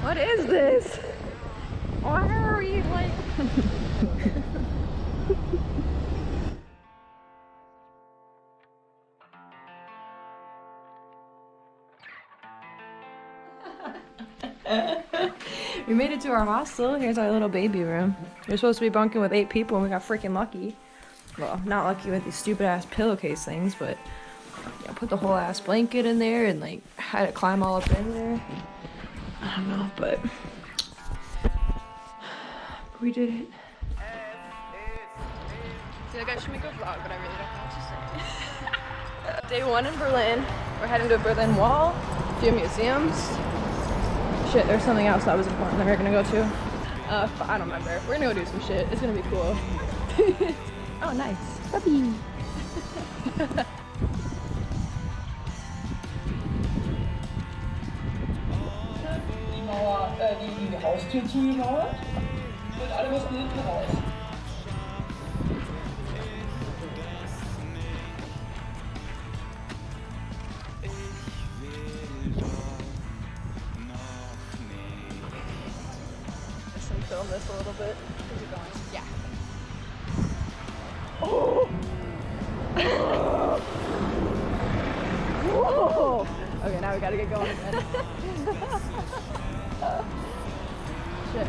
What is this? Why are we like... We made it to our hostel. Here's our little baby room. We're supposed to be bunking with 8 people and we got freaking lucky. Well, not lucky with these stupid ass pillowcase things, but yeah, put the whole ass blanket in there and like had to climb all up in there. I don't know, but we did it. I feel like I should make a vlog, but I really don't know what to say. Day 1 in Berlin. We're heading to Berlin Wall, a few museums. Shit, there's something else that was important that we're gonna go to. I don't remember. We're gonna go do some shit. It's gonna be cool. Oh, nice. Puppy. Die Mauer, die Haustür zugemauert und alle mussten hinten raus. Film this a little bit. Is it going? Yeah. Oh! Whoa! Okay, now we gotta get going again. Shit.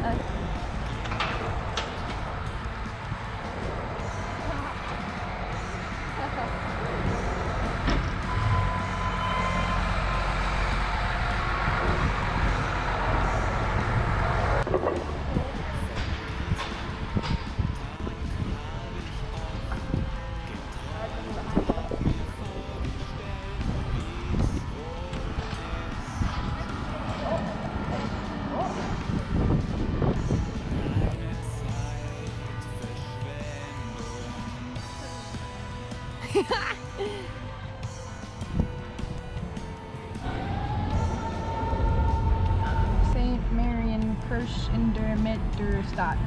St. Marian Kirche in der Mittelstadt.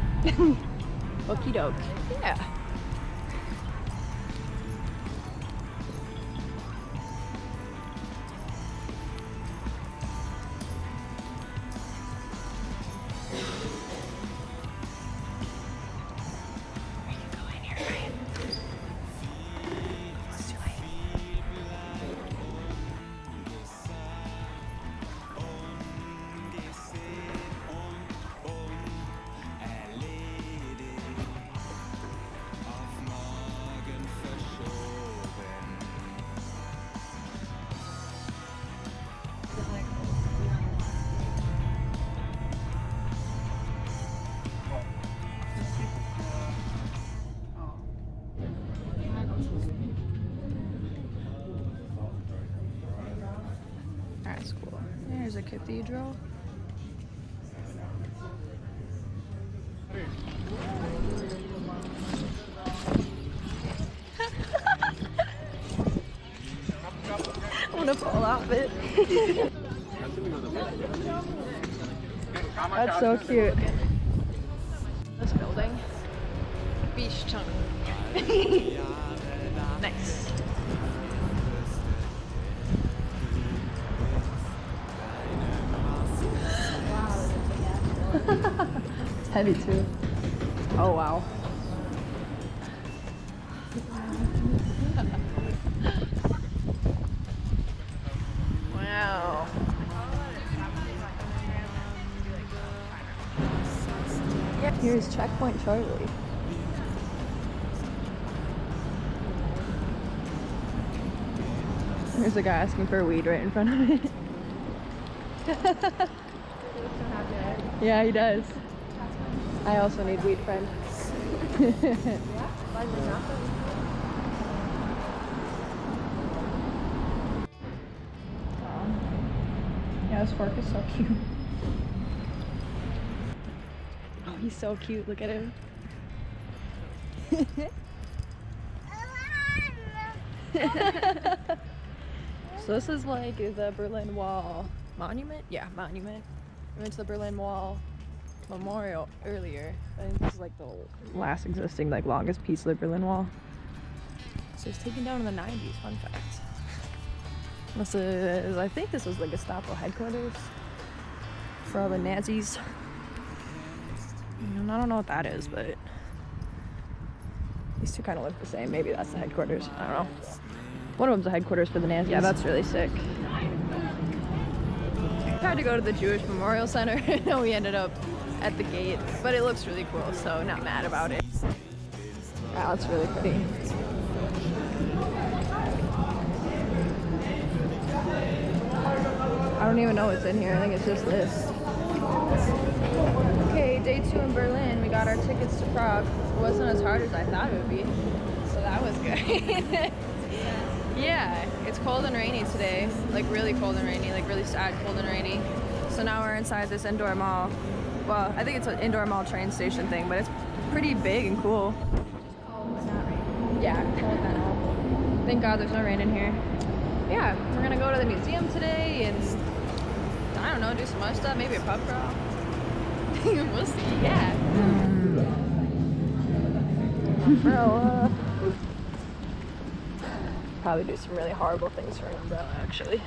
Okie doke. Yeah. That's cool. There's a cathedral. I'm gonna fall off it. That's so cute. This building. Beach chunk. Nice. It's heavy too. Oh wow. Wow. Here's Checkpoint Charlie. There's a guy asking for weed right in front of me. Yeah, he does. I also need weed, friend. Yeah, this fork is so cute. Oh, he's so cute. Look at him. So this is like the Berlin Wall monument? Yeah, monument. We went to the Berlin Wall memorial earlier. I think this is like the last existing, like longest piece of the Berlin Wall. So it's taken down in the 90s, fun fact. This is, I think this was the Gestapo headquarters. for all the Nazis. And I don't know what that is, but these two kind of look the same. Maybe that's the headquarters. I don't know. One of them's the headquarters for the Nazis. Yeah, that's really sick. Tried to go to the Jewish Memorial Center. No, we ended up at the gate, but it looks really cool, so not mad about it. Wow, it's really pretty. I don't even know what's in here. I think it's just this. Okay, day 2 in Berlin. We got our tickets to Prague. It wasn't as hard as I thought it would be, so that was good. Yeah, it's cold and rainy today. Like really cold and rainy, like really sad cold and rainy. So now we're inside this indoor mall. Well, I think it's an indoor mall train station thing, but it's pretty big and cool. Yeah, cold now. Thank God there's no rain in here. Yeah, we're gonna go to the museum today and I don't know, do some other stuff, maybe a pub crawl. We'll see, yeah. Umbrella. Probably do some really horrible things for an umbrella, actually.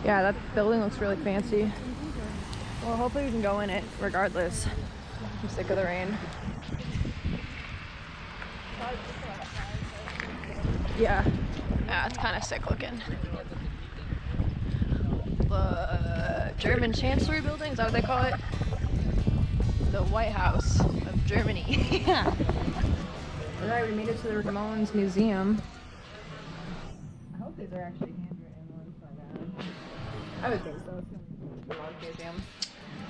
Yeah, that building looks really fancy. Well, hopefully we can go in it regardless. I'm sick of the rain. Yeah, it's kind of sick looking. The German Chancellery Building, is that what they call it? The White House of Germany. Yeah. Alright, we made it to the Ramones Museum. I hope these are actually handwritten ones like that. I would think so. It's the Ramones Museum.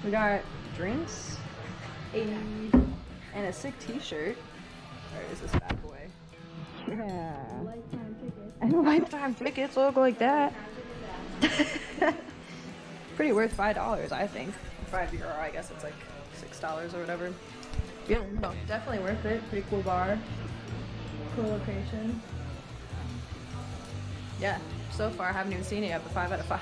We got drinks, and a sick t-shirt. Where is this bad boy? Yeah. Lifetime tickets. And lifetime tickets look like that. Pretty worth $5, I think. €5, I guess it's like $6 or whatever. Yeah, no, definitely worth it. Pretty cool bar. Cool location. Yeah, so far I haven't even seen it yet, but 5 out of 5.